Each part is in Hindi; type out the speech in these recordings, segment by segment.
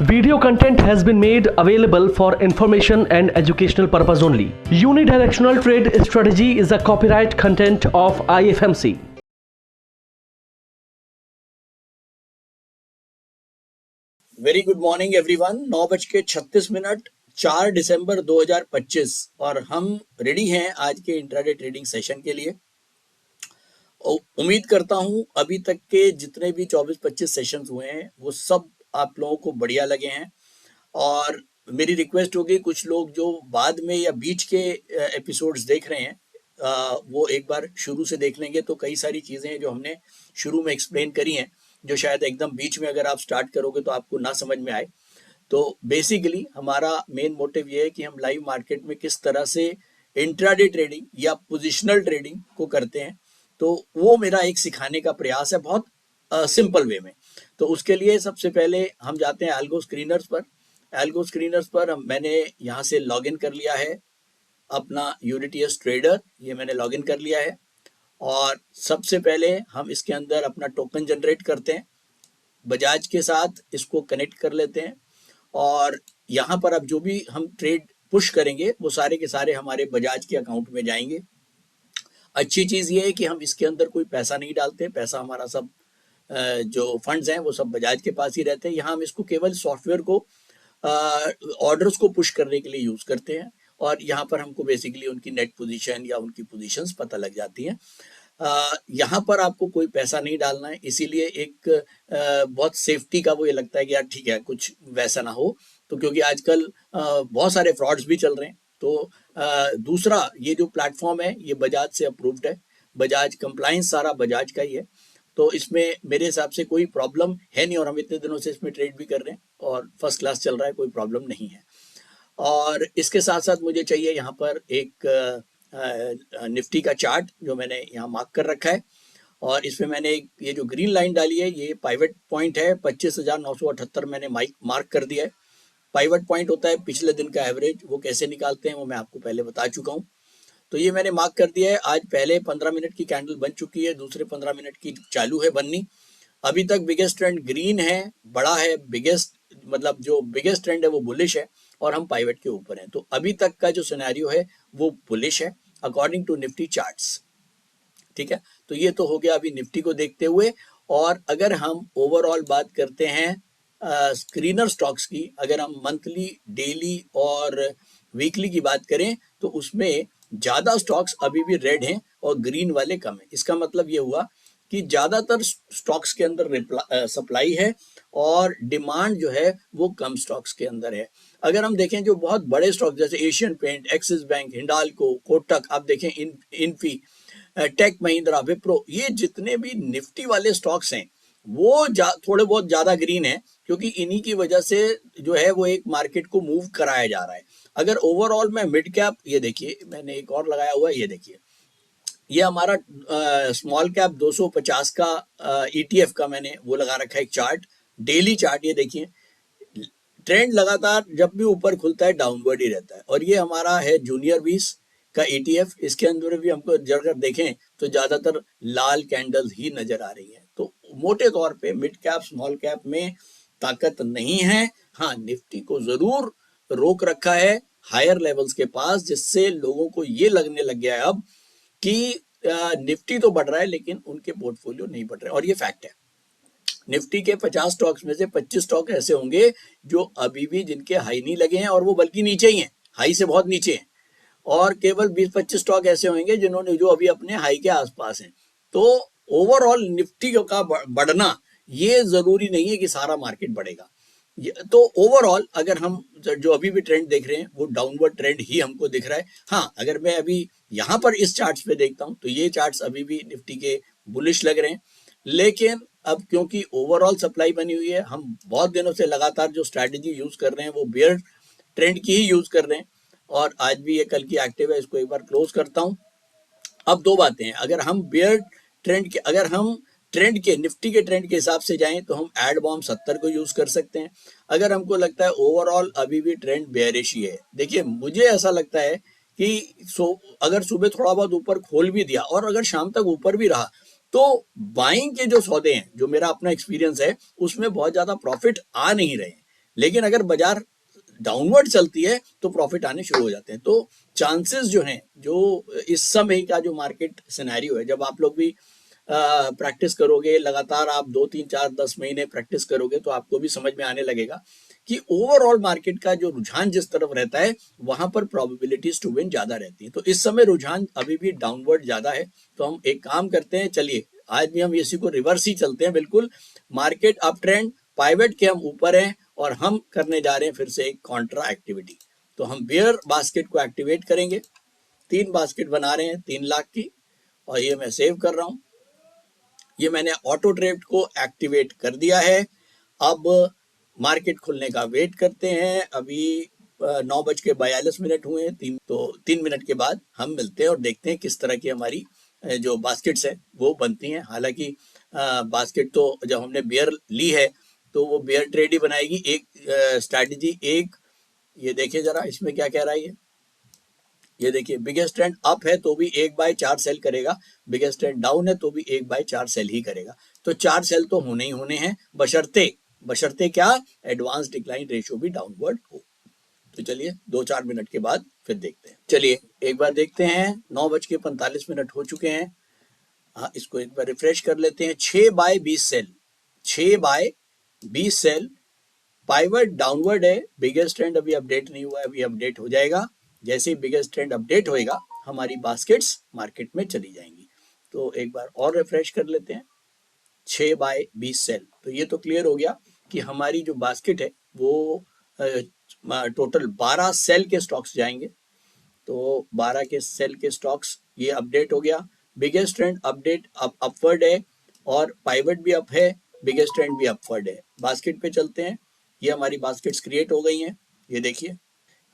Video content has been made available for information and educational purpose only. Unidirectional trade strategy is a copyright content of IFMC. Very good morning everyone. 9:36 4 दिसंबर 2025 और हम रेडी हैं आज के इंट्राडे ट्रेडिंग सेशन के लिए। उम्मीद करता हूं अभी तक के जितने भी 24-25 सेशंस हुए हैं वो सब आप लोगों को बढ़िया लगे हैं। और मेरी रिक्वेस्ट होगी कुछ लोग जो बाद में या बीच के एपिसोड्स देख रहे हैं वो एक बार शुरू से देख लेंगे तो कई सारी चीज़ें हैं जो हमने शुरू में एक्सप्लेन करी हैं जो शायद एकदम बीच में अगर आप स्टार्ट करोगे तो आपको ना समझ में आए। तो बेसिकली हमारा मेन मोटिव ये है कि हम लाइव मार्केट में किस तरह से इंट्राडे ट्रेडिंग या पोजिशनल ट्रेडिंग को करते हैं, तो वो मेरा एक सिखाने का प्रयास है बहुत सिंपल वे में। तो उसके लिए सबसे पहले हम जाते हैं एल्गो स्क्रीनर्स पर। एल्गो स्क्रीनर्स पर मैंने यहाँ से लॉगिन कर लिया है अपना यूनिटीएस ट्रेडर, ये मैंने लॉगिन कर लिया है। और सबसे पहले हम इसके अंदर अपना टोकन जनरेट करते हैं, बजाज के साथ इसको कनेक्ट कर लेते हैं। और यहाँ पर अब जो भी हम ट्रेड पुश करेंगे वो सारे के सारे हमारे बजाज के अकाउंट में जाएंगे। अच्छी चीज़ ये है कि हम इसके अंदर कोई पैसा नहीं डालते, पैसा हमारा सब जो फंड्स हैं वो सब बजाज के पास ही रहते हैं। यहाँ हम इसको केवल सॉफ्टवेयर को ऑर्डर्स को पुश करने के लिए यूज़ करते हैं और यहाँ पर हमको बेसिकली उनकी नेट पोजीशन या उनकी पोजीशंस पता लग जाती हैं। यहाँ पर आपको कोई पैसा नहीं डालना है, इसीलिए एक बहुत सेफ्टी का वो ये लगता है कि यार ठीक है कुछ वैसा ना हो, तो क्योंकि आजकल बहुत सारे फ्रॉड्स भी चल रहे हैं। तो दूसरा ये जो प्लेटफॉर्म है ये बजाज से अप्रूव्ड है, बजाज कंप्लायंस सारा बजाज का ही है, तो इसमें मेरे हिसाब से कोई प्रॉब्लम है नहीं और हम इतने दिनों से इसमें ट्रेड भी कर रहे हैं और फर्स्ट क्लास चल रहा है, कोई प्रॉब्लम नहीं है। और इसके साथ साथ मुझे चाहिए यहाँ पर एक निफ्टी का चार्ट जो मैंने यहाँ मार्क कर रखा है और इसमें मैंने ये जो ग्रीन लाइन डाली है ये पाइवट पॉइंट है 25,978 मैंने मार्क कर दिया है। पाइवट पॉइंट होता है पिछले दिन का एवरेज, वो कैसे निकालते हैं वो मैं आपको पहले बता चुका हूँ। तो ये मैंने मार्क कर दिया है। आज पहले 15 मिनट की कैंडल बन चुकी है, दूसरे 15 मिनट की चालू है बननी। अभी तक बिगेस्ट ट्रेंड ग्रीन है, बड़ा है, बिगेस्ट मतलब जो बिगेस्ट ट्रेंड है वो बुलिश है और हम पाइवट के ऊपर हैं। तो अभी तक का जो सिनेरियो है वो बुलिश है अकॉर्डिंग टू निफ्टी चार्ट्स। ठीक है, तो ये तो हो गया अभी निफ्टी को देखते हुए। और अगर हम ओवरऑल बात करते हैं स्क्रीनर स्टॉक्स की, अगर हम मंथली, डेली और वीकली की बात करें तो उसमें ज़्यादा स्टॉक्स अभी भी रेड हैं और ग्रीन वाले कम है। इसका मतलब ये हुआ कि ज़्यादातर स्टॉक्स के अंदर सप्लाई है और डिमांड जो है वो कम स्टॉक्स के अंदर है। अगर हम देखें जो बहुत बड़े स्टॉक जैसे Asian Paint, Axis Bank, Hindalco, Kotak, आप देखें इन्फी, टेक महिंद्रा, विप्रो, ये जितने भी निफ्टी वाले स्टॉक्स हैं वो थोड़े बहुत ज़्यादा ग्रीन है क्योंकि इन्हीं की वजह से जो है वो एक मार्केट को मूव कराया जा रहा है। अगर ओवरऑल में मिड कैप, ये देखिए मैंने एक और लगाया हुआ है, ये देखिए ये हमारा स्मॉल कैप 250 का ETF का मैंने वो लगा रखा है एक चार्ट, डेली चार्ट। ये देखिए ट्रेंड लगातार जब भी ऊपर खुलता है डाउनवर्ड ही रहता है। और ये हमारा है जूनियर 20 का ETF, इसके अंदर भी हमको अगर देखें तो ज़्यादातर लाल कैंडल्स ही नजर आ रही है। तो मोटे तौर पे मिड कैप स्मॉल कैप में ताकत नहीं है। हाँ, निफ्टी को ज़रूर रोक रखा है हायर लेवल्स के पास, जिससे लोगों को ये लगने लग गया है अब कि निफ्टी तो बढ़ रहा है लेकिन उनके पोर्टफोलियो नहीं बढ़ रहे, और ये फैक्ट है। निफ्टी के 50 स्टॉक्स में से 25 स्टॉक ऐसे होंगे जो अभी भी जिनके हाई नहीं लगे हैं और वो बल्कि नीचे ही हैं, हाई से बहुत नीचे हैं, और केवल 20-25 स्टॉक ऐसे होंगे जिन्होंने जो अभी अपने हाई के आसपास हैं। तो ओवरऑल निफ्टी का बढ़ना ये जरूरी नहीं है कि सारा मार्केट बढ़ेगा। तो ओवरऑल अगर हम जो अभी भी ट्रेंड देख रहे हैं वो डाउनवर्ड ट्रेंड ही हमको दिख रहा है। हाँ, अगर मैं अभी यहाँ पर इस चार्ट्स पे देखता हूँ तो ये चार्ट्स अभी भी निफ्टी के बुलिश लग रहे हैं, लेकिन अब क्योंकि ओवरऑल सप्लाई बनी हुई है, हम बहुत दिनों से लगातार जो स्ट्रैटेजी यूज कर रहे हैं वो बेयर ट्रेंड की ही यूज कर रहे हैं और आज भी ये कल की एक्टिव है। इसको एक बार क्लोज करता हूँ। अब दो बातें हैं, अगर हम बेयर ट्रेंड के, अगर हम ट्रेंड के, निफ्टी के ट्रेंड के हिसाब से जाएं तो हम एड बॉम्ब 70 को यूज कर सकते हैं। अगर हमको लगता है ओवरऑल अभी भी ट्रेंड बेयरिश ही है, देखिए मुझे ऐसा लगता है कि अगर सुबह थोड़ा बहुत ऊपर खोल भी दिया और अगर शाम तक ऊपर भी रहा तो बाइंग के जो सौदे हैं, जो मेरा अपना एक्सपीरियंस है उसमें बहुत ज्यादा प्रॉफिट आ नहीं रहे हैं। लेकिन अगर बाजार डाउनवर्ड चलती है तो प्रॉफिट आने शुरू हो जाते हैं। तो चांसेस जो हैं, जो इस समय का जो मार्केट सिनेरियो है, जब आप लोग भी प्रैक्टिस करोगे लगातार, आप 2 3 4 10 महीने प्रैक्टिस करोगे तो आपको भी समझ में आने लगेगा कि ओवरऑल मार्केट का जो रुझान जिस तरफ रहता है वहां पर प्रोबेबिलिटीज टू विन ज्यादा रहती है। तो इस समय रुझान अभी भी डाउनवर्ड ज्यादा है। तो हम एक काम करते हैं, चलिए आज भी हम इसी को रिवर्स ही चलते हैं। बिल्कुल मार्केट अप ट्रेंड, पाइवट के हम ऊपर हैं और हम करने जा रहे हैं फिर से एक कॉन्ट्रा एक्टिविटी। तो हम बेयर बास्केट को एक्टिवेट करेंगे। 3 बास्केट बना रहे हैं 3 लाख की, और ये मैं सेव कर रहा हूं। ये मैंने ऑटो ट्रेड को एक्टिवेट कर दिया है। अब मार्केट खुलने का वेट करते हैं। अभी 9:42 हुए हैं। 3 मिनट के बाद हम मिलते हैं और देखते हैं किस तरह की हमारी जो बास्केट्स है वो बनती हैं। हालांकि बास्केट तो जब हमने बेयर ली है तो वो बेयर ट्रेड ही बनाएगी। एक स्ट्रैटेजी, एक ये देखिए जरा इसमें क्या कह रहा है ये देखिए, बिगेस्ट ट्रेंड अप है तो भी 1/4 सेल करेगा, बिगेस्ट ट्रेंड डाउन है तो भी 1/4 सेल ही करेगा। तो 4 सेल तो होने ही होने हैं, बशर्ते क्या, एडवांस डिक्लाइन रेशियो भी डाउनवर्ड हो। तो चलिए 2 4 मिनट के बाद फिर देखते हैं। चलिए एक बार देखते हैं, 9:45 हो चुके हैं। हाँ, इसको एक बार रिफ्रेश कर लेते हैं। 6/20 सेल, 6/20 सेल, पाइवट डाउनवर्ड है, बिगेस्ट ट्रेंड अभी अपडेट नहीं हुआ है, अभी अपडेट हो जाएगा। जैसे ही बिगेस्ट ट्रेंड अपडेट होएगा हमारी बास्केट्स मार्केट में चली जाएंगी। तो एक बार और रिफ्रेश कर लेते हैं। 6/20 सेल, तो ये तो क्लियर हो गया कि हमारी जो बास्केट है वो टोटल 12 सेल के स्टॉक्स जाएंगे। तो 12 के सेल के स्टॉक्स ये अपडेट हो गया। बिगेस्ट ट्रेंड अपडेट अपवर्ड है और पाइवट भी अप है, बिगेस्ट ट्रेंड भी अपवर्ड है। बास्केट पे चलते हैं। ये हमारी बास्केट्स क्रिएट हो गई हैं। ये देखिए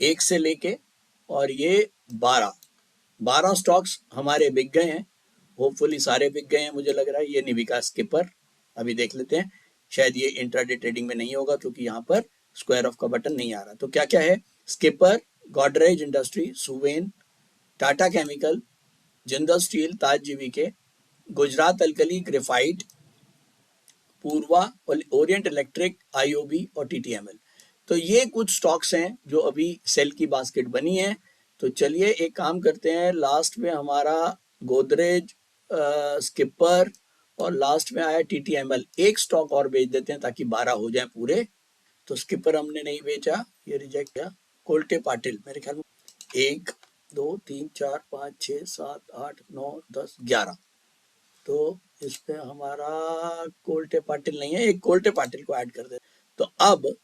1 से लेके और ये 12 स्टॉक्स हमारे बिक गए हैं। होपफुली सारे बिक गए हैं मुझे लग रहा है। ये निविका स्किपर, अभी देख लेते हैं, शायद ये इंट्राडे ट्रेडिंग में नहीं होगा क्योंकि यहाँ पर स्क्वायर ऑफ का बटन नहीं आ रहा। तो क्या क्या है, skipper, Godrej industry, Suven, Tata chemical, Jindal steel, Taj GVK, Gujarat alkali, graphite, Purva, orient electric, IOB और टीटीएमएल। तो ये कुछ स्टॉक्स हैं जो अभी सेल की बास्केट बनी है। तो चलिए एक काम करते हैं, लास्ट में हमारा गोदरेज, स्किपर और लास्ट में आया टीटीएमएल। एक स्टॉक और बेच देते हैं ताकि 12 हो जाए पूरे। तो स्किपर हमने नहीं बेचा, ये रिजेक्ट किया। कोल्टे पाटिल मेरे ख्याल में 1 2 3 4 5 6 7 8 9 10 11। तो इसमें हमारा कोल्टे पाटिल नहीं है, एक कोल्टे पाटिल को ऐड कर दे। तो अब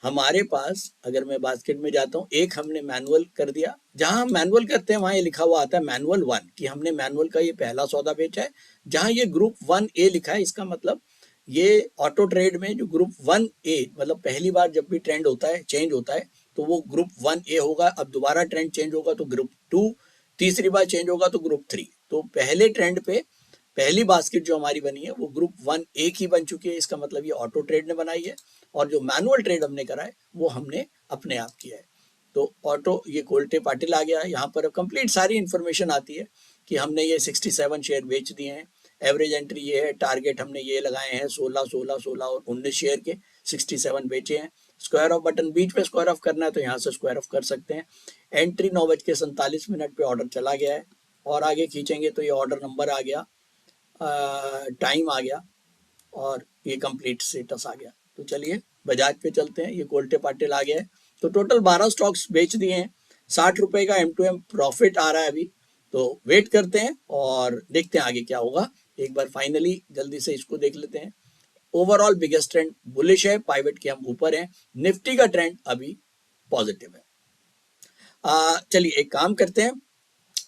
हमारे पास अगर मैं बास्केट में जाता हूँ, एक हमने मैनुअल कर दिया। जहां हम मैनुअल करते हैं वहां ये लिखा हुआ आता है मैनुअल 1 कि हमने मैनुअल का ये पहला सौदा बेचा है। जहां ये ग्रुप 1A लिखा है, इसका मतलब ये ऑटो ट्रेड में जो ग्रुप 1A, मतलब पहली बार जब भी ट्रेंड होता है, चेंज होता है, तो वो ग्रुप 1A होगा। अब दोबारा ट्रेंड चेंज होगा तो ग्रुप 2, तीसरी बार चेंज होगा तो ग्रुप 3। तो पहले ट्रेंड पे पहली बास्केट जो हमारी बनी है वो ग्रुप 1A की बन चुकी है। इसका मतलब ये ऑटो ट्रेड ने बनाई है और जो मैनुअल ट्रेड हमने करा है वो हमने अपने आप किया है। तो ऑटो, ये कोल्टे पाटिल आ गया। यहाँ पर कंप्लीट सारी इंफॉर्मेशन आती है कि हमने ये 67 शेयर बेच दिए हैं। एवरेज एंट्री ये है, टारगेट हमने ये लगाए हैं 16 16 16 और 19 शेयर के, 67 बेचे हैं। स्क्वायर ऑफ बटन, बीच में स्क्वायर ऑफ करना है तो यहाँ से स्क्वायर ऑफ कर सकते हैं। एंट्री 9:47 पे ऑर्डर चला गया है और आगे खींचेंगे तो ये ऑर्डर नंबर आ गया, टाइम आ गया और ये कंप्लीट स्टेटस आ गया। तो चलिए बजाज पे चलते हैं। ये कोल्टे पाटिल आ गया है। तो टोटल 12 स्टॉक्स बेच दिए हैं। 60 रुपए का M2M प्रॉफिट आ रहा है अभी। तो वेट करते हैं और देखते हैं आगे क्या होगा। एक बार फाइनली जल्दी से इसको देख लेते हैं। ओवरऑल बिगेस्ट ट्रेंड बुलिश है, पाइवट के हम ऊपर हैं, निफ्टी का ट्रेंड अभी पॉजिटिव है। चलिए एक काम करते हैं,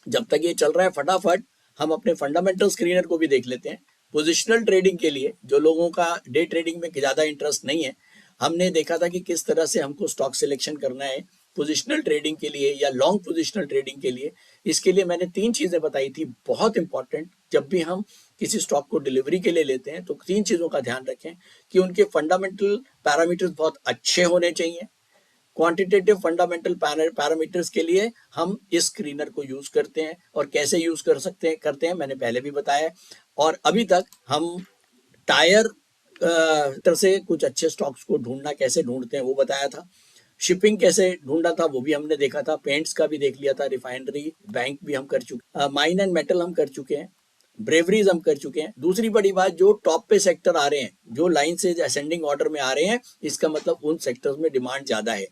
जब तक ये चल रहा है फटाफट हम अपने फंडामेंटल स्क्रीनर को भी देख लेते हैं। पोजिशनल ट्रेडिंग के लिए जो लोगों का डे ट्रेडिंग में ज़्यादा इंटरेस्ट नहीं है, हमने देखा था कि किस तरह से हमको स्टॉक सिलेक्शन करना है पोजिशनल ट्रेडिंग के लिए या लॉन्ग पोजिशनल ट्रेडिंग के लिए। इसके लिए मैंने 3 चीज़ें बताई थी बहुत इंपॉर्टेंट। जब भी हम किसी स्टॉक को डिलीवरी के लिए लेते हैं तो 3 चीज़ों का ध्यान रखें कि उनके फंडामेंटल पैरामीटर्स बहुत अच्छे होने चाहिए। क्वांटिटेटिव फंडामेंटल पैरामीटर्स के लिए हम इस स्क्रीनर को यूज करते हैं और कैसे यूज करते हैं मैंने पहले भी बताया। और अभी तक हम टायर तरह से कुछ अच्छे स्टॉक्स को ढूंढना कैसे ढूंढते हैं वो बताया था। शिपिंग कैसे ढूंढा था वो भी हमने देखा था। पेंट्स का भी देख लिया था। रिफाइनरी, बैंक भी हम कर चुके। माइन एंड मेटल हम कर चुके हैं। ब्रेवरीज हम कर चुके हैं। दूसरी बड़ी बात, जो टॉप पे सेक्टर आ रहे हैं, जो लाइन से असेंडिंग ऑर्डर में आ रहे हैं, इसका मतलब उन सेक्टर्स में डिमांड ज्यादा है।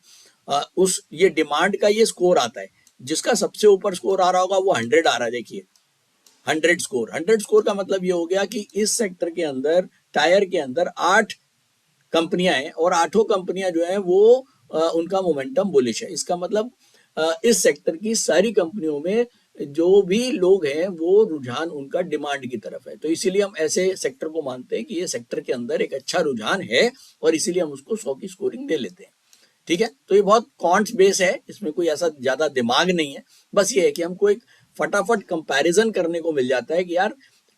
उस ये डिमांड का ये स्कोर आता है। जिसका सबसे ऊपर स्कोर आ रहा होगा वो 100 आ रहा है। देखिए 100 स्कोर का मतलब ये हो गया कि इस सेक्टर के अंदर, टायर के अंदर 8 कंपनियां हैं और 8 कंपनियां जो है वो उनका मोमेंटम बुलिश है। इसका मतलब इस सेक्टर की सारी कंपनियों में जो भी लोग हैं वो रुझान उनका डिमांड की तरफ है। तो इसीलिए हम ऐसे सेक्टर को मानते हैं कि ये सेक्टर के अंदर एक अच्छा रुझान है और इसीलिए हम उसको 100 की स्कोरिंग दे लेते हैं। ठीक है, तो ये बहुत क्वांट्स बेस है, इसमें कोई ऐसा ज्यादा दिमाग नहीं है। बस ये है कि हमको एक फटाफट कंपैरिजन करने को मिल जाता है कि यार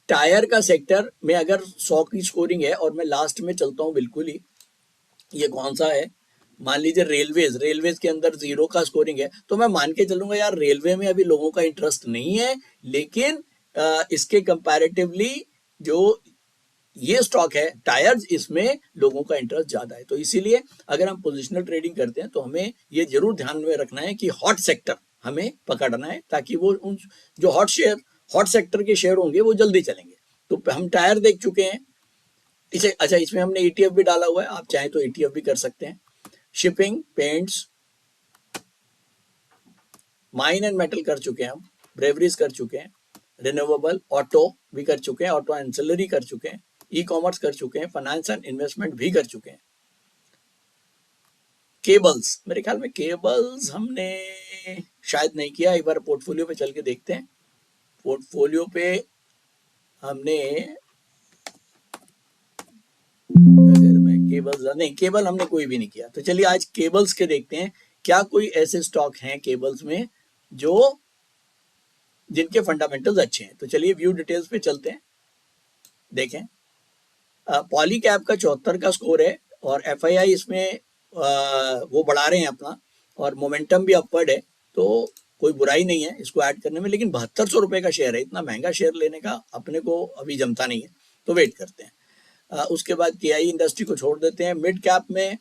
टायर का सेक्टर में अगर 100 की स्कोरिंग है और मैं लास्ट में चलता हूँ बिल्कुल ही, ये कौन सा है, मान लीजिए रेलवेज के अंदर 0 का स्कोरिंग है, तो मैं मान के चलूंगा यार रेलवे में अभी लोगों का इंटरेस्ट नहीं है, लेकिन इसके कंपैरेटिवली जो ये स्टॉक है टायर्स, इसमें लोगों का इंटरेस्ट ज्यादा है। तो इसीलिए अगर हम पोजिशनल ट्रेडिंग करते हैं तो हमें ये जरूर ध्यान में रखना है कि हॉट सेक्टर हमें पकड़ना है, ताकि वो उन जो हॉट सेक्टर के शेयर होंगे वो जल्दी चलेंगे। तो हम टायर देख चुके हैं। इसे अच्छा, इसमें हमने ETF भी डाला हुआ है, आप चाहें तो ETF भी कर सकते हैं। Shipping, paints, mine and metal कर चुके हैं हम, ब्रेवरीज कर चुके हैं, रिन्यूएबल, ऑटो भी कर चुके हैं, ऑटो एंसिलरी कर चुके हैं, ई कॉमर्स कर चुके हैं, फाइनेंस एंड इन्वेस्टमेंट भी कर चुके हैं। केबल्स, मेरे ख्याल में केबल्स हमने शायद नहीं किया। एक बार पोर्टफोलियो पे चल के देखते हैं। पोर्टफोलियो पे हमने, अगर मैं केबल्स, नहीं केबल हमने कोई भी नहीं किया। तो चलिए आज केबल्स के देखते हैं, क्या कोई ऐसे स्टॉक हैं केबल्स में जो जिनके फंडामेंटल्स अच्छे हैं। तो चलिए व्यू डिटेल्स पे चलते हैं, देखें। पॉली कैप का 74 का स्कोर है और FII इसमें वो बढ़ा रहे हैं अपना, और मोमेंटम भी अपवर्ड है, तो कोई बुराई नहीं है इसको ऐड करने में। लेकिन 7200 रुपए का शेयर है, इतना महंगा शेयर लेने का अपने को अभी जमता नहीं है, तो वेट करते हैं। उसके बाद KI इंडस्ट्री को छोड़ देते हैं। मिड कैप में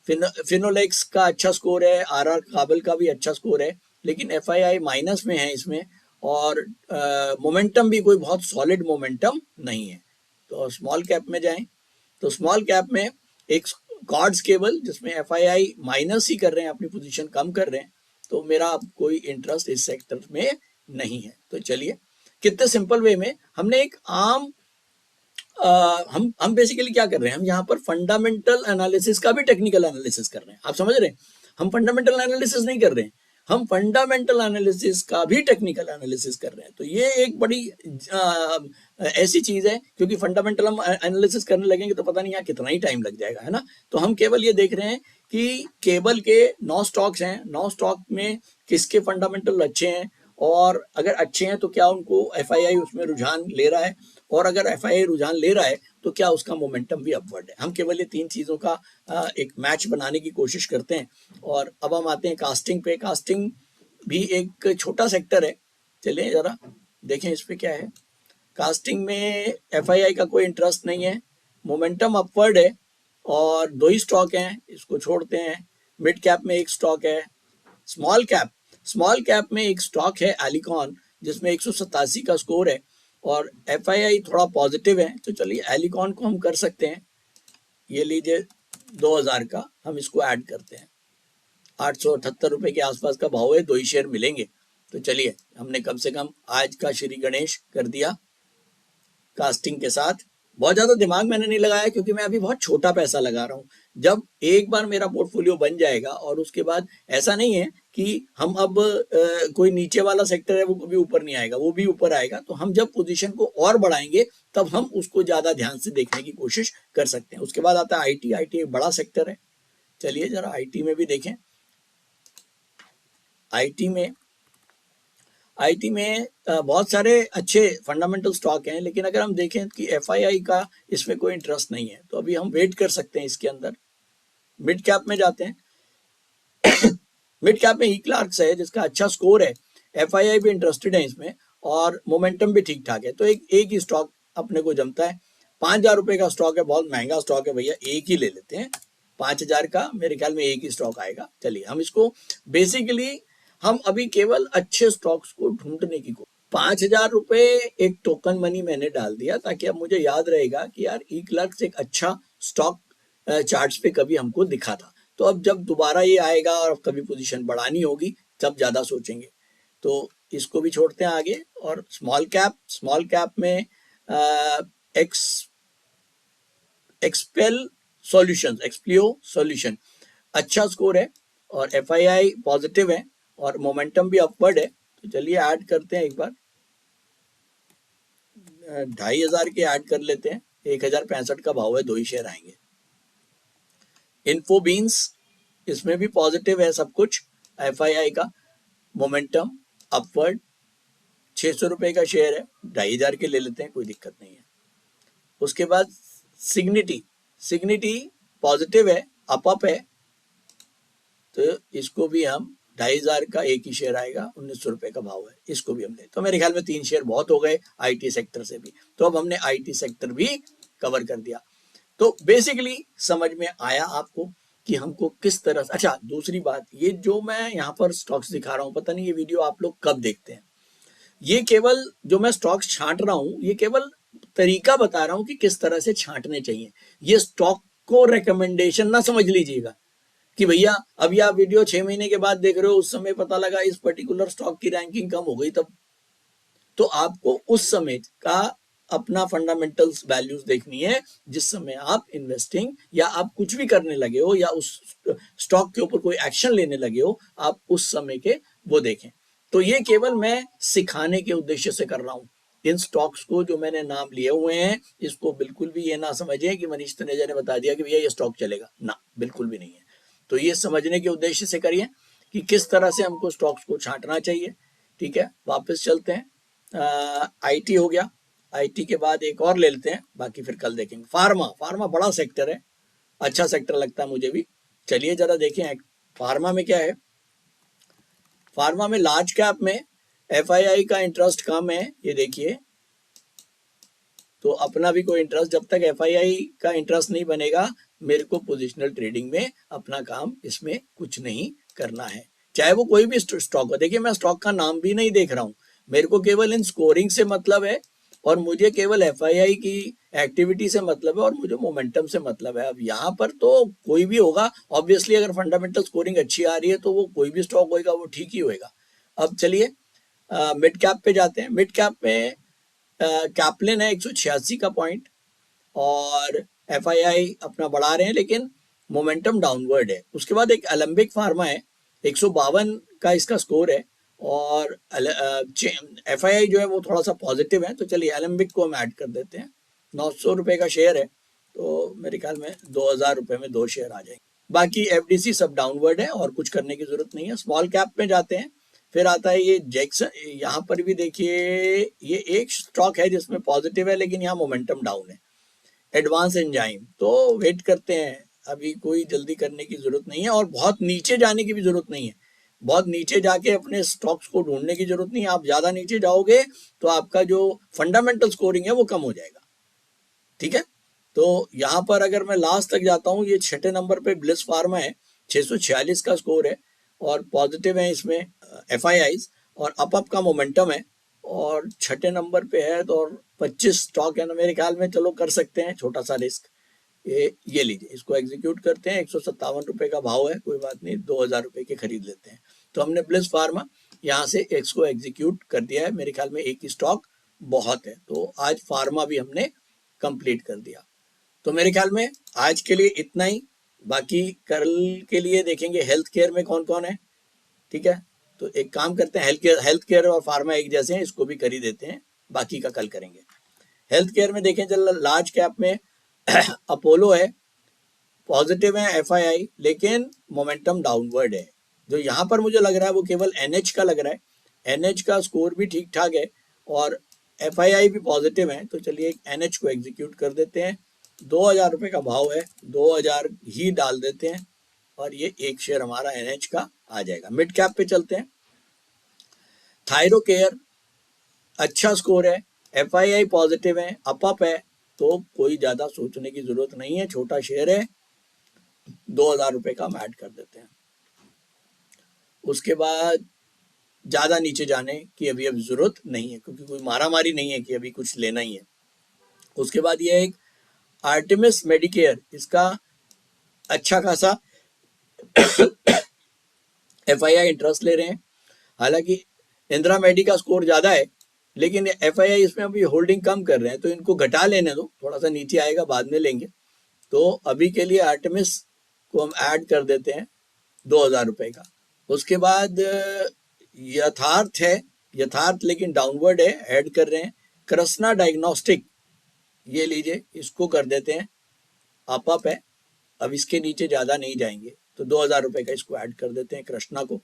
फिनोलेक्स का अच्छा स्कोर है, RR काबल का भी अच्छा स्कोर है, लेकिन FII माइनस में है इसमें, और मोमेंटम भी कोई बहुत सॉलिड मोमेंटम नहीं है। तो स्मॉल कैप में जाएं, तो स्मॉल कैप में एक कॉर्ड्स केबल जिसमें FII माइनस ही कर रहे हैं, अपनी पोजीशन कम कर रहे हैं, तो मेरा अब कोई इंटरेस्ट इस सेक्टर में नहीं है। तो चलिए कितने सिंपल वे में हमने एक आम हम बेसिकली क्या कर रहे हैं, हम यहाँ पर फंडामेंटल एनालिसिस का भी टेक्निकल एनालिसिस कर रहे हैं। आप समझ रहे हैं, हम फंडामेंटल एनालिसिस नहीं कर रहे हैं, हम फंडामेंटल एनालिसिस का भी टेक्निकल एनालिसिस कर रहे हैं। तो ये एक बड़ी ऐसी चीज है, क्योंकि फंडामेंटल हम एनालिसिस करने लगेंगे तो पता नहीं यहाँ कितना ही टाइम लग जाएगा, है ना। तो हम केवल ये देख रहे हैं कि केबल के 9 स्टॉक्स हैं, 9 स्टॉक में किसके फंडामेंटल अच्छे हैं, और अगर अच्छे हैं तो क्या उनको FII उसमें रुझान ले रहा है, और अगर FII रुझान ले रहा है तो क्या उसका मोमेंटम भी अपवर्ड है। हम केवल ये 3 चीजों का एक मैच बनाने की कोशिश करते हैं। और अब हम आते हैं कास्टिंग पे। कास्टिंग भी एक छोटा सेक्टर है, चलिए जरा देखें इस पे क्या है। कास्टिंग में FII का कोई इंटरेस्ट नहीं है, मोमेंटम अपवर्ड है, और 2 ही स्टॉक हैं, इसको छोड़ते हैं। मिड कैप में एक स्टॉक है। स्मॉल कैप में एक स्टॉक है एलिकॉन, जिसमें 187 का स्कोर है और FII थोड़ा पॉजिटिव है। तो चलिए एलिकॉन को हम कर सकते हैं, ये लीजिए 2000 का, हम इसको ऐड करते हैं। 878 रुपए के आसपास का भाव है, 2 ही शेयर मिलेंगे। तो चलिए हमने कम से कम आज का श्री गणेश कर दिया कास्टिंग के साथ। बहुत ज्यादा दिमाग मैंने नहीं लगाया, क्योंकि मैं अभी बहुत छोटा पैसा लगा रहा हूँ। जब एक बार मेरा पोर्टफोलियो बन जाएगा, और उसके बाद ऐसा नहीं है कि हम अब कोई नीचे वाला सेक्टर है वो कभी ऊपर नहीं आएगा, वो भी ऊपर आएगा। तो हम जब पोजीशन को और बढ़ाएंगे तब हम उसको ज्यादा ध्यान से देखने की कोशिश कर सकते हैं। उसके बाद आता है IT। एक बड़ा सेक्टर है, चलिए जरा IT में भी देखें। IT में बहुत सारे अच्छे फंडामेंटल स्टॉक हैं, लेकिन अगर हम देखें कि FII का इसमें कोई इंटरेस्ट नहीं है, तो अभी हम वेट कर सकते हैं इसके अंदर। मिड कैप में जाते हैं। मिड कैप में E-क्लार्क्स है, जिसका अच्छा स्कोर है, FII भी इंटरेस्टेड है इसमें, और मोमेंटम भी ठीक ठाक है। तो एक ही स्टॉक अपने को जमता है। 5,000 रुपए का स्टॉक है, बहुत महंगा स्टॉक है भैया, एक ही ले लेते हैं। 5,000 का मेरे ख्याल में एक ही स्टॉक आएगा। चलिए हम इसको बेसिकली हम अभी केवल अच्छे स्टॉक्स को ढूंढने की 5,000 रुपए एक टोकन मनी मैंने डाल दिया ताकि अब मुझे याद रहेगा कि यार इक्लर्क्स एक अच्छा स्टॉक चार्ट्स पे कभी हमको दिखा था। तो अब जब दोबारा ये आएगा और कभी पोजीशन बढ़ानी होगी तब ज्यादा सोचेंगे। तो इसको भी छोड़ते हैं आगे। और स्मॉल कैप में एक्सप्लियो सॉल्यूशन अच्छा स्कोर है और FII पॉजिटिव है और मोमेंटम भी अपवर्ड है। तो चलिए ऐड करते हैं एक बार, 2,500 के ऐड कर लेते हैं। 1,065 का भाव है, 2 ही शेयर आएंगे। इन्फोबीन्स, इसमें भी पॉजिटिव है सब कुछ, FII का मोमेंटम अपवर्ड, 600 रुपए का शेयर है, 2,500 के ले लेते हैं, कोई दिक्कत नहीं है। उसके बाद सिग्निटी पॉजिटिव है, अप है, तो इसको भी हम 2,500 का एक ही शेयर आएगा, 1,900 रुपए का भाव है, इसको भी हम ले। तो मेरे ख्याल में 3 शेयर बहुत हो गए IT सेक्टर से भी। तो अब हमने IT सेक्टर भी कवर कर दिया। तो बेसिकली समझ में आया आपको कि हमको किस तरह से। अच्छा, दूसरी बात, ये जो मैं यहाँ पर स्टॉक्स दिखा रहा हूँ, पता नहीं ये वीडियो आप लोग कब देखते हैं। ये केवल जो मैं स्टॉक्स छांट रहा हूँ, ये केवल तरीका बता रहा हूँ कि किस तरह से छांटने चाहिए। ये स्टॉक को रिकमेंडेशन ना समझ लीजिएगा कि भैया अभी आप वीडियो 6 महीने के बाद देख रहे हो, उस समय पता लगा इस पर्टिकुलर स्टॉक की रैंकिंग कम हो गई, तब तो आपको उस समय का अपना फंडामेंटल्स वैल्यूज देखनी है जिस समय आप इन्वेस्टिंग या आप कुछ भी करने लगे हो या उस स्टॉक के ऊपर कोई एक्शन लेने लगे हो, आप उस समय के वो देखें। तो ये केवल मैं सिखाने के उद्देश्य से कर रहा हूँ। इन स्टॉक्स को जो मैंने नाम लिए हुए हैं, इसको बिल्कुल भी ये ना समझें कि मनीष तनेजा ने बता दिया कि भैया ये स्टॉक चलेगा, ना, बिल्कुल भी नहीं है। तो ये समझने के उद्देश्य से करिए कि किस तरह से हमको स्टॉक्स को छांटना चाहिए। ठीक है, वापस चलते हैं। IT हो गया, IT के बाद एक और ले लेते हैं, बाकी फिर कल देखेंगे। फार्मा बड़ा सेक्टर है, अच्छा सेक्टर लगता है मुझे भी। चलिए जरा देखें फार्मा में क्या है। फार्मा में लार्ज कैप में FII का इंटरेस्ट कम है, ये देखिए। तो अपना भी कोई इंटरेस्ट, जब तक FII का इंटरेस्ट नहीं बनेगा, मेरे को पोजिशनल ट्रेडिंग में अपना काम इसमें कुछ नहीं करना है, चाहे वो कोई भी स्टॉक हो। देखिए मैं स्टॉक का नाम भी नहीं देख रहा हूँ, मेरे को केवल इन स्कोरिंग से मतलब है और मुझे केवल FII की एक्टिविटी से मतलब है और मुझे मोमेंटम से मतलब है। अब यहाँ पर तो कोई भी होगा, ऑब्वियसली अगर फंडामेंटल स्कोरिंग अच्छी आ रही है तो वो कोई भी स्टॉक होगा वो ठीक ही होगा। अब चलिए मिड कैप पे जाते हैं। मिड कैप में कैपलिन है 186 का पॉइंट और FII अपना बढ़ा रहे हैं लेकिन मोमेंटम डाउनवर्ड है। उसके बाद एक एलेम्बिक फार्मा है, 152 का इसका स्कोर है और FII जो है वो थोड़ा सा पॉजिटिव है। तो चलिए एलेम्बिक को हम ऐड कर देते हैं, 900 रुपए का शेयर है, तो मेरे ख्याल में 2,000 रुपए में 2 शेयर आ जाएंगे। बाकी FDC सब डाउनवर्ड है और कुछ करने की जरूरत नहीं है। स्मॉल कैप में जाते हैं, फिर आता है ये जैक्सन। यहाँ पर भी देखिए ये एक स्टॉक है जिसमें पॉजिटिव है लेकिन यहाँ मोमेंटम डाउन है, एडवांस एंजाइम। तो वेट करते हैं, अभी कोई जल्दी करने की जरूरत नहीं है और बहुत नीचे जाने की भी जरूरत नहीं है। बहुत नीचे जाके अपने स्टॉक्स को ढूंढने की जरूरत नहीं है। आप ज्यादा नीचे जाओगे तो आपका जो फंडामेंटल स्कोरिंग है वो कम हो जाएगा। ठीक है, तो यहाँ पर अगर मैं लास्ट तक जाता हूँ, ये 6ठे नंबर पे ब्लिस फार्मा है, 646 का स्कोर है और पॉजिटिव है इसमें FIIs और अप का मोमेंटम है और 6ठे नंबर पे है तो 25 स्टॉक है ना, मेरे ख्याल में चलो कर सकते हैं, छोटा सा रिस्क। ये लीजिए, इसको एग्जीक्यूट करते हैं। 157 रुपए का भाव है, कोई बात नहीं, 2,000 रुपए के खरीद लेते हैं। तो हमने ब्लिस फार्मा यहाँ से इसको एग्जीक्यूट कर दिया है, मेरे ख्याल में एक ही स्टॉक बहुत है। तो आज फार्मा भी हमने कंप्लीट कर दिया। तो मेरे ख्याल में आज के लिए इतना ही, बाकी कल के लिए देखेंगे हेल्थ केयर में कौन कौन है। ठीक है, तो एक काम करते हैं, हेल्थ केयर और फार्मा एक जैसे हैं, इसको भी कर ही देते हैं, बाकी का कल करेंगे। हेल्थ केयर में देखें, चल लार्ज कैप में अपोलो है, पॉजिटिव है FII लेकिन मोमेंटम डाउनवर्ड है। जो यहाँ पर मुझे लग रहा है वो केवल NH का लग रहा है, NH का स्कोर भी ठीक ठाक है और FII भी पॉजिटिव है। तो चलिए NH को एग्जीक्यूट कर देते हैं, 2,000 रुपए का भाव है, 2,000 ही डाल देते हैं और ये एक शेयर हमारा NH का आ जाएगा। मिड कैप पे चलते हैं, थायरो केयर अच्छा स्कोर है, FII पॉजिटिव है, अप है, तो कोई ज़्यादा सोचने की ज़रूरत नहीं है, छोटा शेयर है, 2000 रुपये का हम ऐड कर देते हैं। उसके बाद ज़्यादा नीचे जाने की अभी ज़रूरत नहीं है, क्योंकि कोई मारामारी नहीं है कि अभी कुछ लेना ही है। उसके बाद ये एक आर्टेमिस मेडिकेयर, इसका अच्छा खासा FII इंटरेस्ट ले रहे हैं। हालांकि इंदिरा मेडी का स्कोर ज़्यादा है, लेकिन FII इसमें अभी होल्डिंग कम कर रहे हैं, तो इनको घटा लेने दो, थोड़ा सा नीचे आएगा बाद में लेंगे। तो अभी के लिए आर्टेमिस को हम ऐड कर देते हैं 2000 रुपये का। उसके बाद यथार्थ है, यथार्थ लेकिन डाउनवर्ड है, ऐड कर रहे हैं। कृष्णा डायग्नोस्टिक, ये लीजिए, इसको कर देते हैं अप है, अब इसके नीचे ज़्यादा नहीं जाएंगे, तो 2000 रुपये का इसको ऐड कर देते हैं कृष्णा को।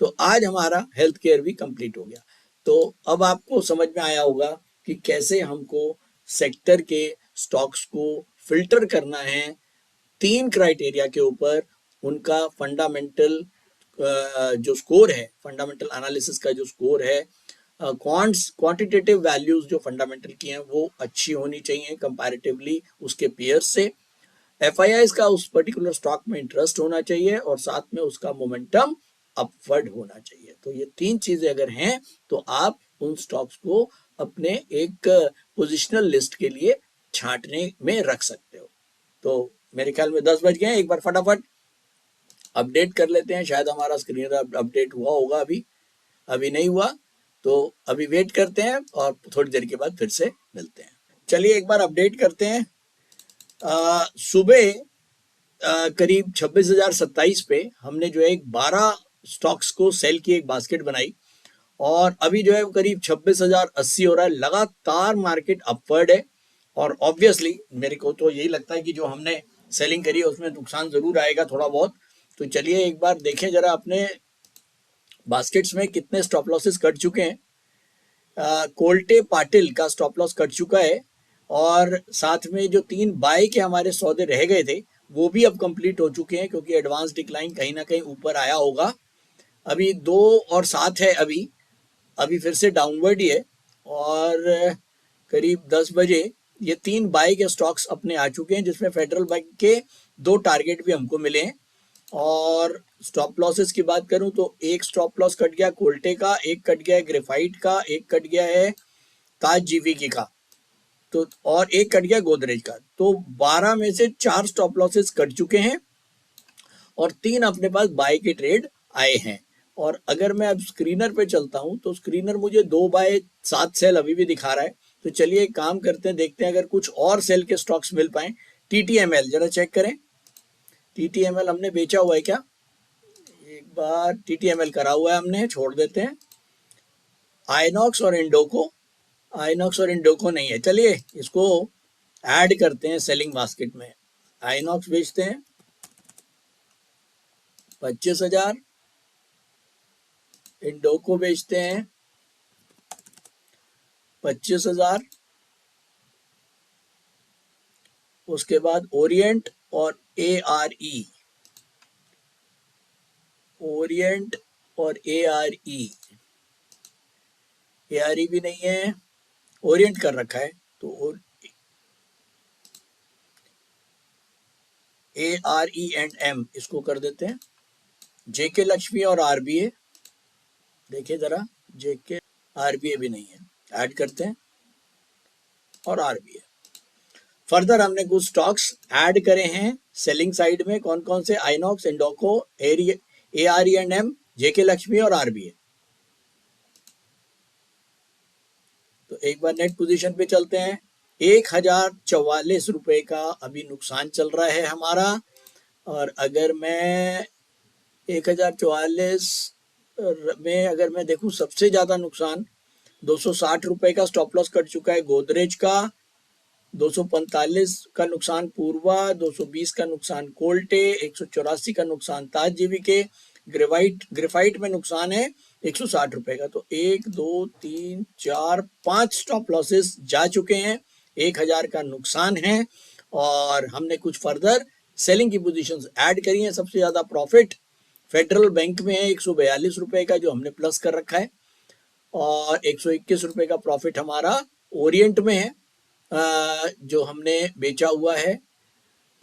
तो आज हमारा हेल्थ केयर भी कंप्लीट हो गया। तो अब आपको समझ में आया होगा कि कैसे हमको सेक्टर के स्टॉक्स को फिल्टर करना है 3 क्राइटेरिया के ऊपर। उनका फंडामेंटल जो स्कोर है, फंडामेंटल एनालिसिस का जो स्कोर है, क्वांटिटेटिव वैल्यूज जो फंडामेंटल की हैं वो अच्छी होनी चाहिए कंपैरेटिवली उसके पेयर्स से। FIIs का उस पर्टिकुलर स्टॉक में इंटरेस्ट होना चाहिए और साथ में उसका मोमेंटम अपवर्ड होना चाहिए। तो ये 3 चीजें अगर हैं तो आप उन स्टॉक्स को अपने एक पोजिशनल लिस्ट के लिए छांटने में रख सकते हो। तो मेरे ख्याल में 10 बज गए, एक बार फटाफट अपडेट कर लेते हैं। शायद हमारा स्क्रीन अपडेट हुआ होगा, अभी नहीं हुआ, तो अभी वेट करते हैं और थोड़ी देर के बाद फिर से मिलते हैं। चलिए एक बार अपडेट करते हैं। सुबह करीब 26,027 पे हमने जो है 12 स्टॉक्स को सेल की एक बास्केट बनाई और अभी जो है करीब 26,080 हो रहा है। लगातार मार्केट अपवर्ड है और ऑब्वियसली मेरे को तो यही लगता है कि जो हमने सेलिंग करी है उसमें नुकसान जरूर आएगा थोड़ा बहुत। तो चलिए एक बार देखें जरा अपने बास्केट्स में कितने स्टॉप लॉसेस कट चुके हैं। कोल्टे पाटिल का स्टॉप लॉस कट चुका है और साथ में जो 3 बाय के हमारे सौदे रह गए थे वो भी अब कंप्लीट हो चुके हैं, क्योंकि एडवांस डिक्लाइन कहीं ना कहीं ऊपर आया होगा। अभी 2 और 7 है, अभी फिर से डाउनवर्ड ही है और करीब 10 बजे ये 3 बाय के स्टॉक्स अपने आ चुके हैं, जिसमें फेडरल बैंक के 2 टारगेट भी हमको मिले हैं। और स्टॉप लॉसेस की बात करूं तो एक स्टॉप लॉस कट गया कोल्टे का, एक कट गया है ग्रेफाइट का, एक कट गया है ताज जीवीके का, तो और एक कट गया गोदरेज का। तो 12 में से 4 स्टॉप लॉसेस कट चुके हैं और 3 अपने पास बाय के ट्रेड आए हैं। और अगर मैं अब स्क्रीनर पे चलता हूं तो स्क्रीनर मुझे 2 बाय 7 सेल अभी भी दिखा रहा है। तो चलिए एक काम करते हैं, देखते हैं अगर कुछ और सेल के स्टॉक्स मिल पाए। TTML जरा चेक करें, TTML हमने बेचा हुआ है क्या? एक बार TTML करा हुआ है हमने, छोड़ देते हैं। आइनॉक्स और इंडोको नहीं है, चलिए इसको ऐड करते हैं सेलिंग बास्केट में। आइनॉक्स बेचते हैं 25,000, इंडोको बेचते हैं 25,000, उसके बाद ओरिएंट और ARE, ओरिएंट और ARE भी नहीं है, ओरिएंट कर रखा है, तो ARE&M इसको कर देते हैं। JK लक्ष्मी और RBA, देखिए जरा, JK RBA भी नहीं है, ऐड करते हैं और RBA। फर्दर हमने कुछ स्टॉक्स ऐड करे हैं सेलिंग साइड में, कौन कौन से? आइनॉक्स, इंडोको, ARE&M, JK लक्ष्मी और RBA। तो एक बार नेट पोजीशन पे चलते हैं। 1,044 रुपए का अभी नुकसान चल रहा है हमारा। और अगर मैं 1,044 में अगर मैं देखूं, सबसे ज्यादा नुकसान 260 रुपए का स्टॉप लॉस कट चुका है गोदरेज का, 245 का नुकसान पूर्वा, 220 का नुकसान कोल्टे, 184 का नुकसान ताज जीवीके, ग्रेफाइट में नुकसान है 160 रुपए का। तो 1 2 3 4 5 स्टॉप लॉसेस जा चुके हैं, 1,000 का नुकसान है और हमने कुछ फर्दर सेलिंग की पोजीशंस ऐड करी हैं। सबसे ज्यादा प्रॉफिट फेडरल बैंक में है 142 रुपए का, जो हमने प्लस कर रखा है। और 121 रुपए का प्रॉफिट हमारा ओरिएंट में है जो हमने बेचा हुआ है।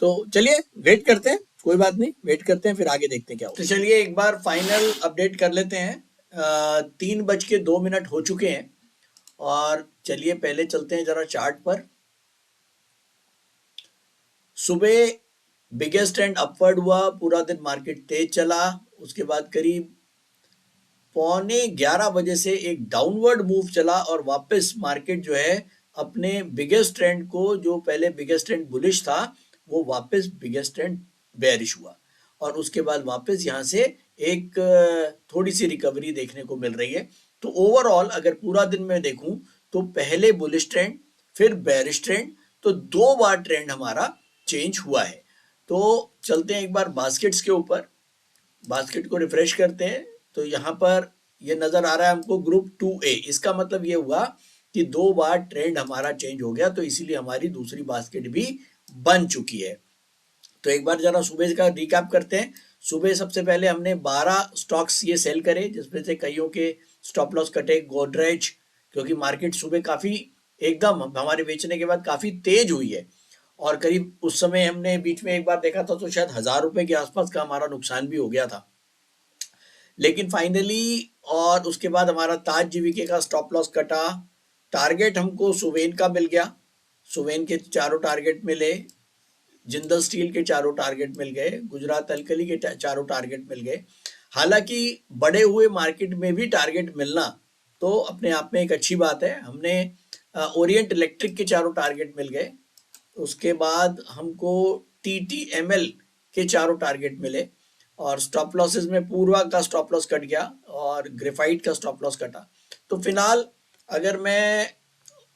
तो चलिए वेट करते हैं, कोई बात नहीं, वेट करते हैं, फिर आगे देखते हैं क्या होगा। तो चलिए एक बार फाइनल अपडेट कर लेते हैं। 3:02 हो चुके हैं और चलिए पहले चलते हैं जरा चार्ट पर। सुबह बिगेस्ट ट्रेंड अपवर्ड हुआ, पूरा दिन मार्केट तेज चला, उसके बाद करीब 11:15 से एक डाउनवर्ड मूव चला और वापस मार्केट जो है अपने बिगेस्ट ट्रेंड को, जो पहले बिगेस्ट ट्रेंड बुलिश था, वो वापस बिगेस्ट ट्रेंड बेयरिश हुआ और उसके बाद वापस यहाँ से एक थोड़ी सी रिकवरी देखने को मिल रही है। तो ओवरऑल अगर पूरा दिन में देखूं तो पहले बुलिश ट्रेंड फिर बेयरिश ट्रेंड, तो 2 बार ट्रेंड हमारा चेंज हुआ है। तो चलते हैं एक बार बास्केट्स के ऊपर, बास्केट को रिफ्रेश करते हैं तो यहाँ पर ये नजर आ रहा है हमको ग्रुप 2A। इसका मतलब ये हुआ कि 2 बार ट्रेंड हमारा चेंज हो गया, तो इसीलिए हमारी दूसरी बास्केट भी बन चुकी है। तो एक बार जरा सुबह का रिकैप करते हैं। सुबह सबसे पहले हमने 12 स्टॉक्स ये सेल करे, जिसमें से कईयों के स्टॉप लॉस कटे। गोदरेज, क्योंकि मार्केट सुबह काफी एकदम हमारे बेचने के बाद काफी तेज हुई है और करीब उस समय हमने बीच में एक बार देखा था तो शायद 1000 रुपए के आसपास का हमारा नुकसान भी हो गया था, लेकिन फाइनली। और उसके बाद हमारा ताज जीवीके का स्टॉप लॉस कटा। टारगेट हमको सुवेन का मिल गया, सुवेन के चारों टारगेट मिले, जिंदल स्टील के चारों टारगेट मिल गए, गुजरात अल्कली के चारों टारगेट मिल गए। हालांकि बढ़े हुए मार्केट में भी टारगेट मिलना तो अपने आप में एक अच्छी बात है। हमने ओरिएंट इलेक्ट्रिक के चारों टारगेट मिल गए, उसके बाद हमको TTML के चारों टारगेट मिले और स्टॉप लॉसेस में पूर्वा का स्टॉप लॉस कट गया और ग्रेफाइट का स्टॉप लॉस कटा। तो फिलहाल अगर मैं,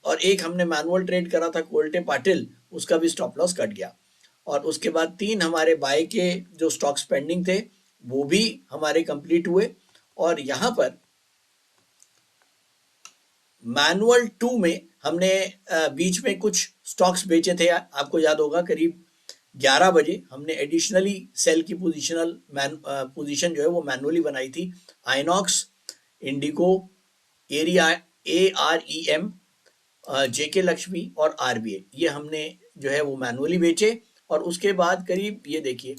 और एक हमने मैनुअल ट्रेड करा था कोल्टे पाटिल, उसका भी स्टॉप लॉस कट गया। और उसके बाद 3 हमारे बाय के जो स्टॉक्स पेंडिंग थे वो भी हमारे कंप्लीट हुए। और यहाँ पर मैनुअल 2 में हमने बीच में कुछ स्टॉक्स बेचे थे, आपको याद होगा करीब 11 बजे हमने एडिशनली सेल की पोजीशन जो है वो मैनुअली बनाई थी। आइनॉक्स, इंडिको, AREM, JK लक्ष्मी और RBA, ये हमने जो है वो मैनुअली बेचे। और उसके बाद करीब ये देखिए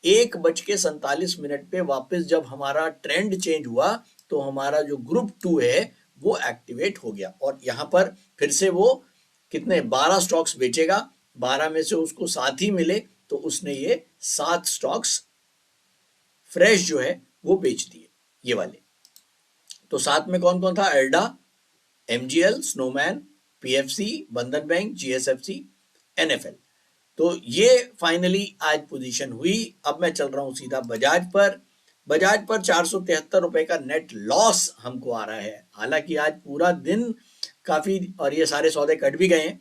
1:47 पे वापस जब हमारा ट्रेंड चेंज हुआ तो हमारा जो ग्रुप 2 है वो एक्टिवेट हो गया और यहाँ पर फिर से वो कितने 12 स्टॉक्स बेचेगा, 12 में से उसको 7 ही मिले, तो उसने ये 7 स्टॉक्स फ्रेश जो है वो बेच दिए, ये वाले। तो 7 में कौन कौन था? एल्डा, MGL, स्नोमैन, PFC, बंधन बैंक, GSFC, NFL। तो ये फाइनली आज पोजीशन हुई। अब मैं चल रहा हूं सीधा बजाज पर। बजाज पर 473 रुपए का नेट लॉस हमको आ रहा है। हालांकि आज पूरा दिन काफी, और ये सारे सौदे कट भी गए हैं,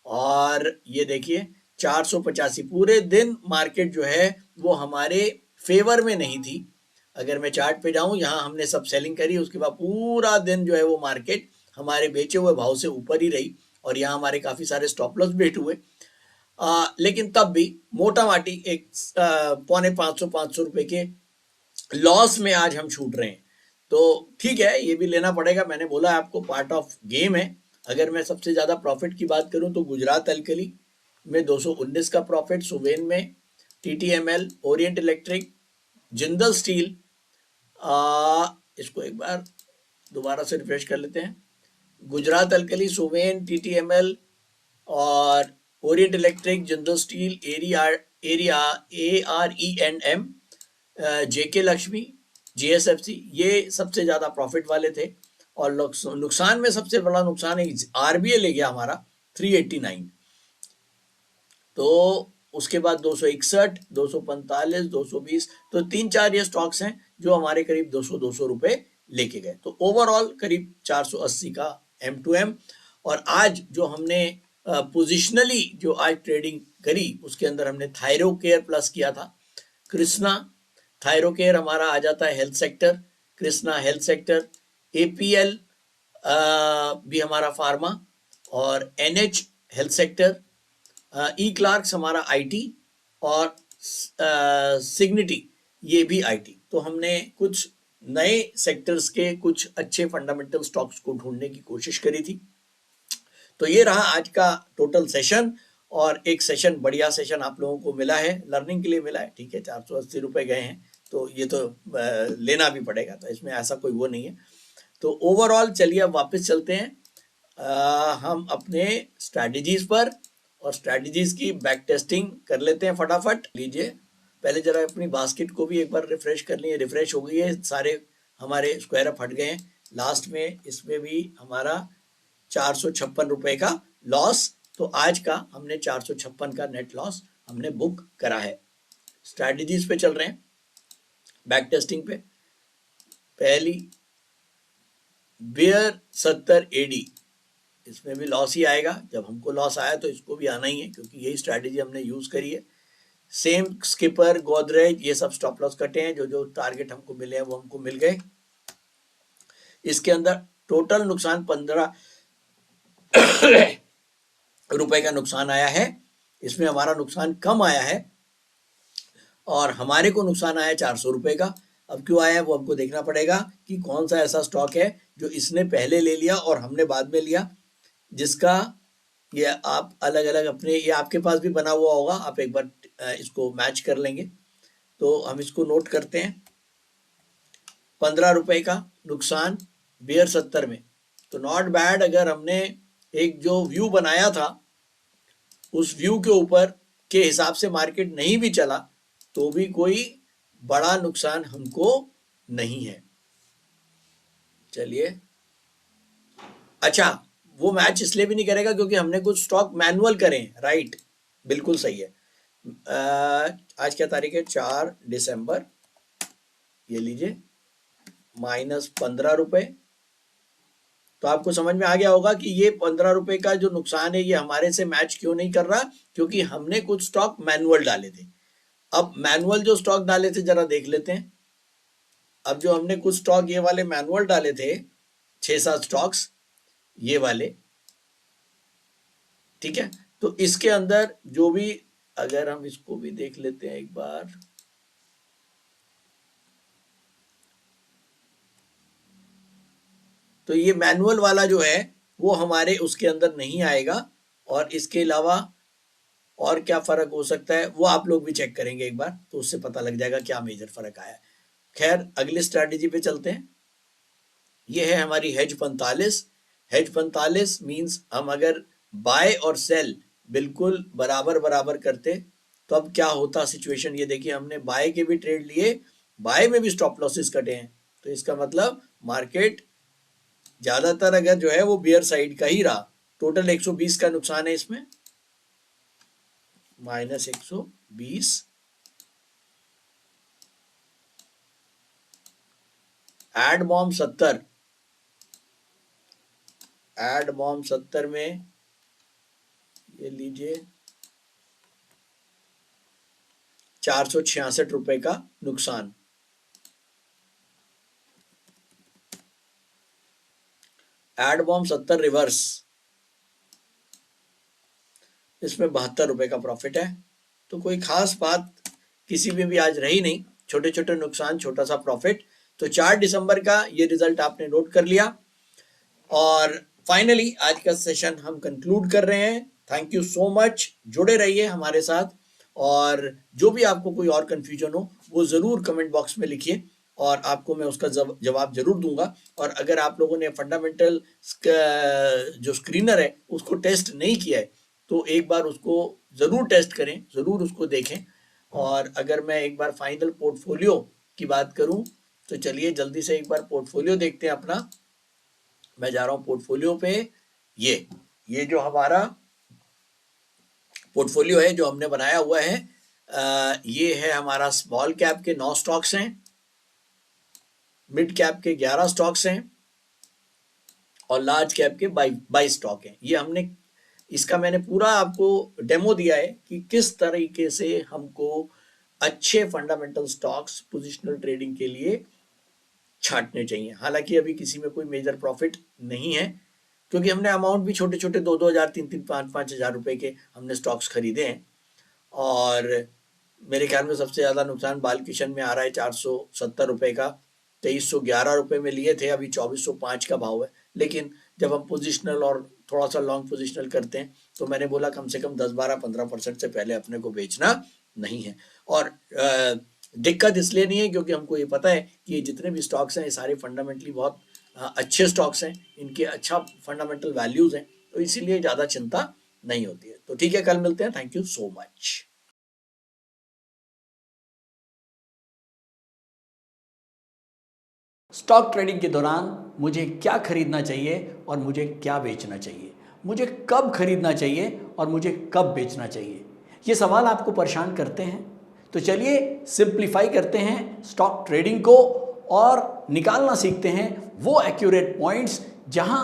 और ये देखिए 485, पूरे दिन मार्केट जो है वो हमारे फेवर में नहीं थी। अगर मैं चार्ट पे जाऊं, यहाँ हमने सब सेलिंग करी, उसके बाद पूरा दिन जो है वो मार्केट हमारे बेचे हुए भाव से ऊपर ही रही और यहाँ हमारे काफी सारे स्टॉप लॉस बेट हुए। लेकिन तब भी मोटा माटी एक 450-500 रुपए के लॉस में आज हम छूट रहे हैं। तो ठीक है, ये भी लेना पड़ेगा, मैंने बोला आपको पार्ट ऑफ गेम है। अगर मैं सबसे ज्यादा प्रॉफिट की बात करूं तो गुजरात अल्कली में 219 का प्रॉफिट, सुवेन में, TTML, Orient electric, Jindal steel, इसको एक बार दोबारा से रिफ्रेश कर लेते हैं। गुजरात अल्कली, सुवेन, TTML और Orient electric, Jindal steel, AREM, JK Lakshmi, GSFC, ये सबसे ज्यादा प्रॉफिट वाले थे। और नुकसान में सबसे बड़ा नुकसान है RBA ले गया हमारा 389। तो उसके बाद 261, 245, 220, तो 3-4 ये स्टॉक्स हैं जो हमारे करीब 200 रुपए लेके गए। तो ओवरऑल करीब 480 का M2M। और आज जो हमने पोजिशनली जो आज ट्रेडिंग करी उसके अंदर हमने थायरोकेयर प्लस किया था, कृष्णा, थायरोकेयर हमारा आ जाता है health sector, Krishna health sector, APL भी हमारा फार्मा, और NH हेल्थ सेक्टर, E-क्लार्क्स हमारा IT, और सिग्निटी ये भी IT। तो हमने कुछ नए सेक्टर्स के कुछ अच्छे फंडामेंटल स्टॉक्स को ढूंढने की कोशिश करी थी। तो ये रहा आज का टोटल सेशन, और एक सेशन बढ़िया सेशन आप लोगों को मिला है, लर्निंग के लिए मिला है, ठीक है। 480 रुपए गए हैं तो ये तो लेना भी पड़ेगा, तो इसमें ऐसा कोई वो नहीं है। तो ओवरऑल चलिए अब वापस चलते हैं हम अपने स्ट्रैटेजीज पर, और स्ट्रैटेजीज की बैक टेस्टिंग कर लेते हैं फटाफट। लीजिए पहले जरा अपनी बास्केट को भी एक बार रिफ्रेश कर लिए। रिफ्रेश हो गई है, सारे हमारे स्क्वायर अप हट गए हैं। लास्ट में इसमें भी हमारा 456 रुपए का लॉस, तो आज का हमने 456 का नेट लॉस हमने बुक करा है। स्ट्रैटेजीज पे चल रहे हैं, बैक टेस्टिंग पे। पहली बियर 70 एडी, इसमें भी लॉस ही आएगा। जब हमको लॉस आया तो इसको भी आना ही है, क्योंकि यही स्ट्रैटेजी हमने यूज करी है। सेम स्किपर, गोदरेज, ये सब स्टॉप लॉस कटे हैं। जो जो टारगेट हमको मिले हैं वो हमको मिल गए। इसके अंदर टोटल नुकसान 15 रुपए का नुकसान आया है। इसमें हमारा नुकसान कम आया है, और हमारे को नुकसान आया 400 रुपए का। अब क्यों आया है वो हमको देखना पड़ेगा कि कौन सा ऐसा स्टॉक है जो इसने पहले ले लिया और हमने बाद में लिया, जिसका ये आप अलग अलग अपने, ये आपके पास भी बना हुआ होगा, आप एक बार इसको मैच कर लेंगे। तो हम इसको नोट करते हैं। 15 रुपए का नुकसान बियर 70 में, तो नॉट बैड। अगर हमने एक जो व्यू बनाया था उस व्यू के ऊपर के हिसाब से मार्केट नहीं भी चला तो भी कोई बड़ा नुकसान हमको नहीं है। चलिए, अच्छा वो मैच इसलिए भी नहीं करेगा क्योंकि हमने कुछ स्टॉक मैनुअल करे हैं, राइट, बिल्कुल सही है। आज क्या तारीख है? 4 दिसंबर। ये लीजिए -15 रुपए। तो आपको समझ में आ गया होगा कि ये 15 रुपए का जो नुकसान है ये हमारे से मैच क्यों नहीं कर रहा, क्योंकि हमने कुछ स्टॉक मैनुअल डाले थे। अब मैनुअल जो स्टॉक डाले थे जरा देख लेते हैं। अब जो हमने कुछ स्टॉक ये वाले मैनुअल डाले थे, 6-7 स्टॉक्स ये वाले, ठीक है। तो इसके अंदर जो भी, अगर हम इसको भी देख लेते हैं एक बार, तो ये मैनुअल वाला जो है वो हमारे उसके अंदर नहीं आएगा। और इसके अलावा और क्या फर्क हो सकता है वो आप लोग भी चेक करेंगे एक बार, तो उससे पता लग जाएगा क्या मेजर फर्क आया है। खैर, अगली स्ट्रैटेजी पे चलते हैं। ये है हमारी हेज 45। हेज 45 मींस हम अगर बाय और सेल बिल्कुल बराबर बराबर करते तो अब क्या होता सिचुएशन। ये देखिए, हमने बाय के भी ट्रेड लिए, बाय में भी स्टॉप लॉसेस कटे हैं। तो इसका मतलब मार्केट ज्यादातर अगर जो है वो बियर साइड का ही रहा। टोटल 120 का नुकसान है इसमें, -120। एड बॉम्ब 70, एड बॉम्ब 70 में ये लीजिए 466 रुपए का नुकसान। एड बॉम्ब 70 रिवर्स, इसमें 72 रुपए का प्रॉफिट है। तो कोई खास बात किसी में भी आज रही नहीं, छोटे छोटे नुकसान, छोटा सा प्रॉफिट। तो 4 दिसंबर का ये रिजल्ट आपने नोट कर लिया। और फाइनली आज का सेशन हम कंक्लूड कर रहे हैं। थैंक यू सो मच, जुड़े रहिए हमारे साथ, और जो भी आपको कोई और कंफ्यूजन हो वो जरूर कमेंट बॉक्स में लिखिए, और आपको मैं उसका जवाब जरूर दूंगा। और अगर आप लोगों ने फंडामेंटल जो स्क्रीनर है उसको टेस्ट नहीं किया है तो एक बार उसको जरूर टेस्ट करें, जरूर उसको देखें। और अगर मैं एक बार फाइनल पोर्टफोलियो की बात करूं तो चलिए जल्दी से एक बार पोर्टफोलियो देखते हैं अपना। मैं जा रहा हूं पोर्टफोलियो पे। ये जो हमारा पोर्टफोलियो है जो हमने बनाया हुआ है, ये है हमारा स्मॉल कैप के 9 स्टॉक्स हैं, मिड कैप के 11 स्टॉक्स हैं, और लार्ज कैप के 22 स्टॉक हैं। ये हमने, इसका मैंने पूरा आपको डेमो दिया है कि किस तरीके से हमको अच्छे फंडामेंटल स्टॉक्स पोजिशनल ट्रेडिंग के लिए छांटने चाहिए। हालांकि अभी किसी में कोई मेजर प्रॉफिट नहीं है, क्योंकि हमने अमाउंट भी छोटे छोटे 2-2 हजार, 3-3, 5-5 हजार रुपए के हमने स्टॉक्स खरीदे हैं। और मेरे ख्याल में सबसे ज्यादा नुकसान बालकिशन में आ रहा है 470 रुपए का, 2311 रुपए में लिए थे, अभी 2405 का भाव है। लेकिन जब हम पोजिशनल और थोड़ा सा लॉन्ग पोजिशनल करते हैं तो मैंने बोला कम से कम 10-12-15% से पहले अपने को बेचना नहीं है। और दिक्कत इसलिए नहीं है क्योंकि हमको ये पता है कि ये जितने भी स्टॉक्स हैं ये सारे फंडामेंटली बहुत अच्छे स्टॉक्स हैं, इनके अच्छा फंडामेंटल वैल्यूज हैं, तो इसीलिए ज़्यादा चिंता नहीं होती है। तो ठीक है, कल मिलते हैं। Thank you so much. Stock trading के दौरान मुझे क्या खरीदना चाहिए और मुझे क्या बेचना चाहिए, मुझे कब खरीदना चाहिए और मुझे कब बेचना चाहिए, ये सवाल आपको परेशान करते हैं। तो चलिए सिंप्लीफाई करते हैं स्टॉक ट्रेडिंग को और निकालना सीखते हैं वो एक्यूरेट पॉइंट्स जहां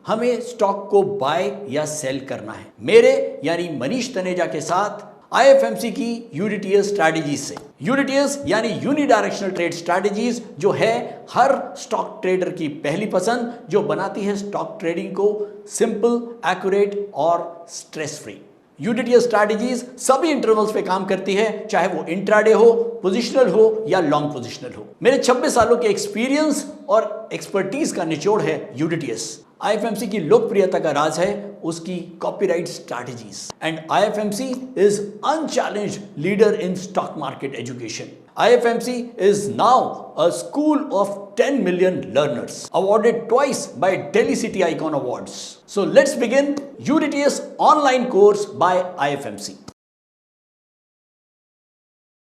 हमें स्टॉक को बाय या सेल करना है। मेरे यानी मनीष तनेजा के साथ IFMC की यूनिटीएस स्ट्रैटेजीज से। यूनिटीएस यानी यूनिडायरेक्शनल ट्रेड स्ट्रैटेजीज, जो है हर स्टॉक ट्रेडर की पहली पसंद, जो बनाती है स्टॉक ट्रेडिंग को सिंपल, एक्यूरेट और स्ट्रेस फ्री। यूनिटीएस स्ट्रैटेजीज सभी इंटरवल्स पे काम करती है, चाहे वो इंट्राडे हो, पोजिशनल हो या लॉन्ग पोजिशनल हो। मेरे 26 सालों के एक्सपीरियंस और एक्सपर्टीज का निचोड़ है यूनिटीएस। IFMC की लोकप्रियता का राज है उसकी copyright strategies, and IFMC is unchallenged leader in stock market education. IFMC is now a school of 10 million learners, awarded twice by Delhi City Icon Awards. So let's begin UDTS online course by IFMC.